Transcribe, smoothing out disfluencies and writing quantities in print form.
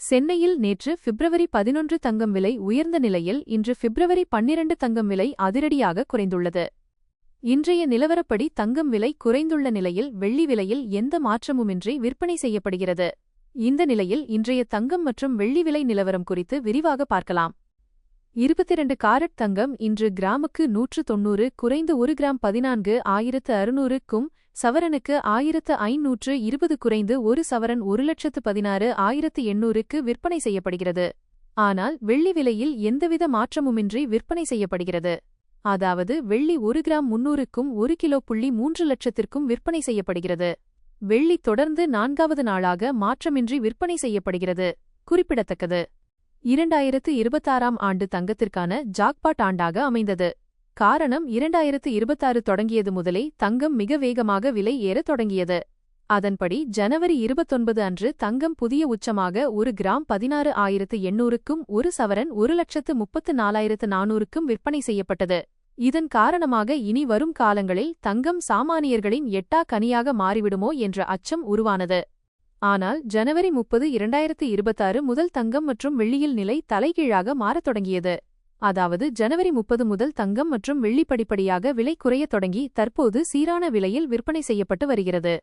சென்னையில் நேற்று பிப்ரவரி 11 தங்கம் விலை உயர்ந்த நிலையில் இன்று பிப்ரவரி 12 தங்கம் விலை அதிரடியாக குறைந்துள்ளது. இன்றைய நிலவரப்படி தங்கம் விலை குறைந்துள்ள நிலையில் வெள்ளி விலையில் எந்த மாற்றமுமின்றி விற்பனை செய்யப்படுகிறது. இந்த நிலையில் இன்றைய தங்கம் மற்றும் வெள்ளி விலை நிலவரம் குறித்து விரிவாக பார்க்கலாம். 22 காரட் தங்கம் இன்று கிராமுக்கு 190 குறைந்து 1 கிராம் 14,600க்கும், சவரனுக்கு 1,520 குறைந்து 1 சவரன் 1,16,800க்கு விற்பனை செய்யப்படுகிறது. ஆனால் வெள்ளி விலையில் எந்தவித மாற்றமுமின்றி விற்பனை செய்யப்படுகிறது. அதாவது வெள்ளி 1 கிராம் 300க்கும் 1 கிலோ 3 லட்சத்திற்கும் விற்பனை செய்யப்படுகிறது. வெள்ளி தொடர்ந்து 4வது நாளாக மாற்றமின்றி விற்பனை செய்யப்படுகிறது. குறிப்பிடத்தக்கது. 2026ஆம் ஆண்டு தங்கத்திற்கான ஜாக்பாட் ஆண்டாக அமைந்தது. காரணம் 2026 தொடங்கியது முதலே தங்கம் மிக வேகமாக விலை ஏறத் தொடங்கியது. அதன்படி ஜனவரி 29 அன்று தங்கம் புதிய உச்சமாக 1 கிராம் 16,800க்கும் 1 சவரன் 1,34,400க்கும் விற்பனை செய்யப்பட்டது. இதன் காரணமாக இனி வரும் காலங்களில் தங்கம் சாமானியர்களின் எட்டா கனியாக மாறிவிடுமோ என்ற அச்சம் உருவானது. ஆனால் ஜனவரி 30, 2026 முதல் தங்கம் மற்றும் வெள்ளியில் நிலை தலைகீழாக மாறத் தொடங்கியது. அதாவது ஜனவரி 30 முதல் தங்கம் மற்றும் வெள்ளி படிப்படியாக விலை குறையத் தொடங்கி தற்போது சீரான விலையில் விற்பனை செய்யப்பட்டு வருகிறது.